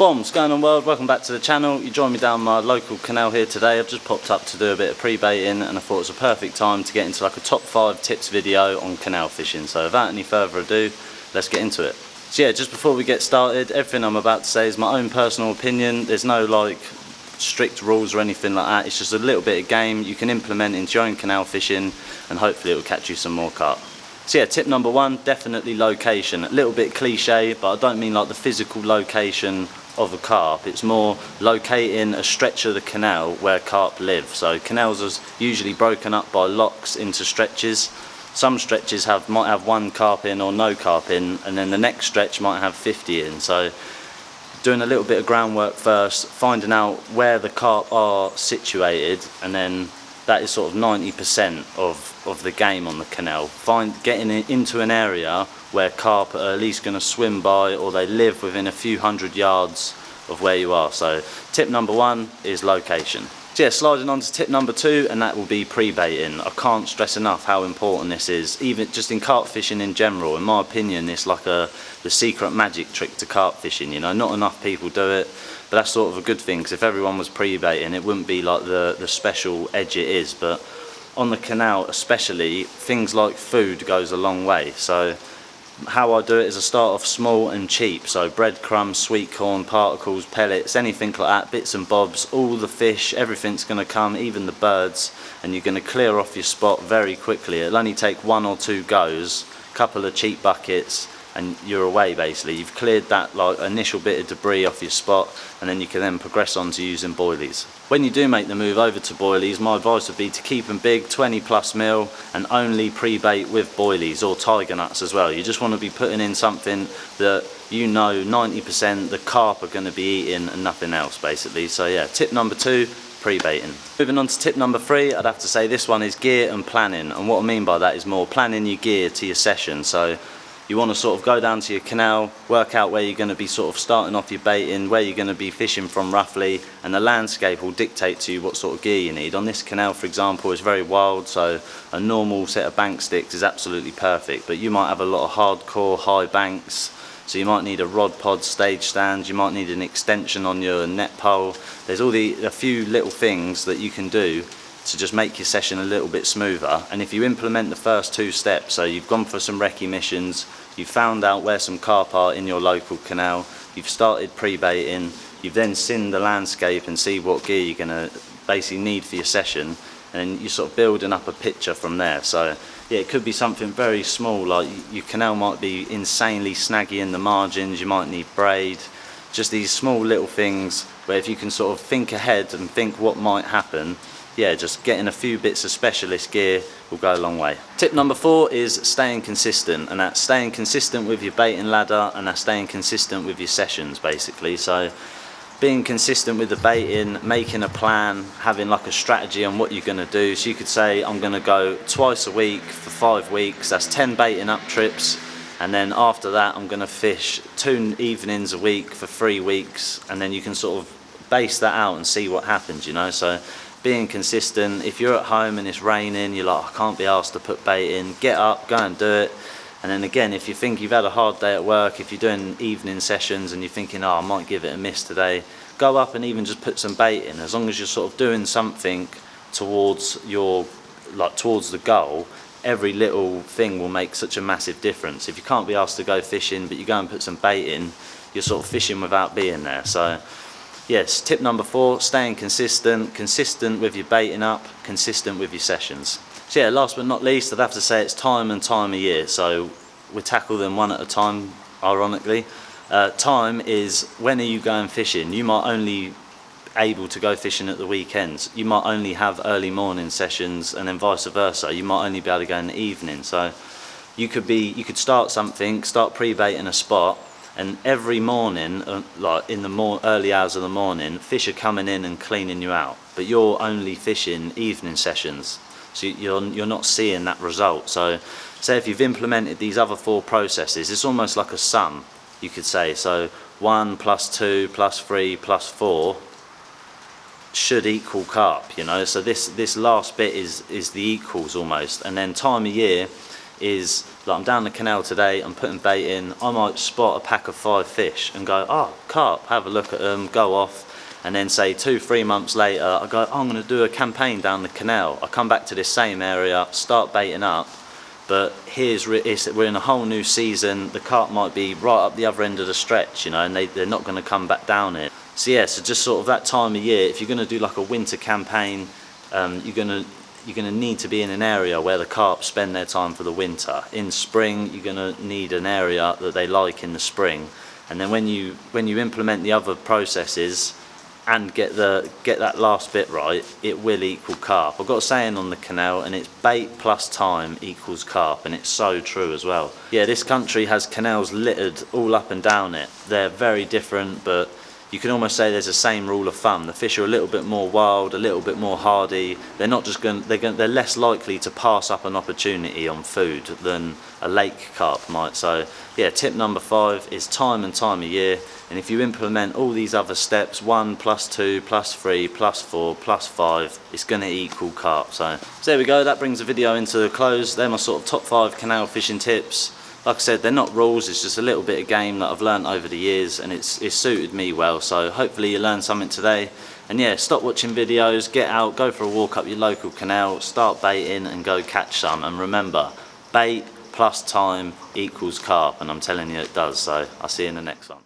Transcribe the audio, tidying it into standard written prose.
Bombs going on world, welcome back to the channel. You join me down my local canal here today. I've just popped up to do a bit of pre-baiting and I thought it was a perfect time to get into like a top 5 tips video on canal fishing. So without any further ado, let's get into it. So yeah, just before we get started, everything I'm about to say is my own personal opinion. There's no like strict rules or anything like that. It's just a little bit of game you can implement into your own canal fishing and hopefully it will catch you some more carp. So yeah, tip number 1, definitely location. A little bit cliche, but I don't mean like the physical location of a carp. It's more locating a stretch of the canal where carp live. So canals are usually broken up by locks into stretches. Some stretches might have 1 carp in or no carp in, and then the next stretch might have 50 in. So doing a little bit of groundwork first, finding out where the carp are situated, and then that is sort of 90% of the game on the canal. Getting into an area where carp are at least going to swim by, or they live within a few hundred yards of where you are. So tip number 1 is location. So yeah, sliding on to tip number 2, and that will be pre-baiting. I can't stress enough how important this is, even just in carp fishing in general. In my opinion, it's like the secret magic trick to carp fishing. You know, not enough people do it, but that's sort of a good thing, because if everyone was pre-baiting, it wouldn't be like the special edge it is. But on the canal especially, things like food goes a long way. So how I do it is I start off small and cheap, so breadcrumbs, sweet corn, particles, pellets, anything like that, bits and bobs, all the fish, everything's going to come, even the birds, and you're going to clear off your spot very quickly. It'll only take 1 or 2 goes, a couple of cheap buckets, and you're away basically. You've cleared that like initial bit of debris off your spot, and then you can then progress on to using boilies. When you do make the move over to boilies, my advice would be to keep them big, 20+ mil, and only pre-bait with boilies or tiger nuts as well. You just want to be putting in something that you know 90% the carp are going to be eating and nothing else basically. So yeah, tip number 2, pre-baiting. Moving on to tip number 3, I'd have to say this one is gear and planning, and what I mean by that is more planning your gear to your session. So you want to sort of go down to your canal, work out where you're going to be sort of starting off your baiting, where you're going to be fishing from roughly, and the landscape will dictate to you what sort of gear you need. On this canal, for example, it's very wild, so a normal set of bank sticks is absolutely perfect, but you might have a lot of hardcore high banks, so you might need a rod pod stage stand, you might need an extension on your net pole. There's a few little things that you can do to just make your session a little bit smoother. And if you implement the first 2 steps, so you've gone for some recce missions, you've found out where some carp are in your local canal, you've started pre-baiting, you've then seen the landscape and see what gear you're going to basically need for your session, and you're sort of building up a picture from there. So yeah, it could be something very small, like your canal might be insanely snaggy in the margins, you might need braid, just these small little things where if you can sort of think ahead and think what might happen, yeah, just getting a few bits of specialist gear will go a long way. Tip number 4 is staying consistent, and that's staying consistent with your baiting ladder, and that's staying consistent with your sessions basically. So being consistent with the baiting, making a plan, having like a strategy on what you're going to do. So you could say I'm going to go twice a week for 5 weeks, that's 10 baiting up trips, and then after that I'm going to fish 2 evenings a week for 3 weeks, and then you can sort of base that out and see what happens, you know. So being consistent, if you're at home and it's raining, you're like, I can't be asked to put bait in, get up, go and do it. And then again, if you think you've had a hard day at work, if you're doing evening sessions and you're thinking, oh, I might give it a miss today, go up and even just put some bait in. As long as you're sort of doing something towards towards the goal, every little thing will make such a massive difference. If you can't be asked to go fishing, but you go and put some bait in, you're sort of fishing without being there. So yes, tip number 4, staying consistent with your baiting up, consistent with your sessions. So yeah, last but not least, I'd have to say it's time and time of year. So we tackle them one at a time, ironically. Time is, when are you going fishing? You might only able to go fishing at the weekends. You might only have early morning sessions, and then vice versa. You might only be able to go in the evening. So you could start pre-baiting a spot, and every morning, like in the early hours of the morning, fish are coming in and cleaning you out, but you're only fishing evening sessions, so you're not seeing that result. So say if you've implemented these other 4 processes, it's almost like a sum, you could say. So 1 + 2 + 3 + 4 should equal carp, you know. So this last bit is the equals almost. And then time of year is like I'm down the canal today, I'm putting bait in, I might spot a pack of 5 fish and go, oh, carp, have a look at them, go off. And then say 2-3 months later, I go, oh, I'm going to do a campaign down the canal. I come back to this same area, start baiting up, but we're in a whole new season. The carp might be right up the other end of the stretch, you know, and they're not going to come back down it. So yeah, so just sort of that time of year, if you're going to do like a winter campaign, you're going to need to be in an area where the carp spend their time for the winter. In spring, you're going to need an area that they like in the spring. And then when you implement the other processes, and get that last bit right, it will equal carp. I've got a saying on the canal, and it's bait plus time equals carp, and it's so true as well. Yeah, this country has canals littered all up and down it. They're very different, but you can almost say there's the same rule of thumb. The fish are a little bit more wild, a little bit more hardy. They're not just they're less likely to pass up an opportunity on food than a lake carp might. So yeah, tip number 5 is time and time of year. And if you implement all these other steps, 1 plus 2 plus 3 plus 4 plus 5, it's going to equal carp. So there we go, that brings the video into a close. They're my sort of top 5 canal fishing tips. Like I said, they're not rules, it's just a little bit of game that I've learned over the years, and it's suited me well. So hopefully you learned something today. And yeah, stop watching videos, get out, go for a walk up your local canal, start baiting and go catch some. And remember, bait plus time equals carp, and I'm telling you it does. So I'll see you in the next one.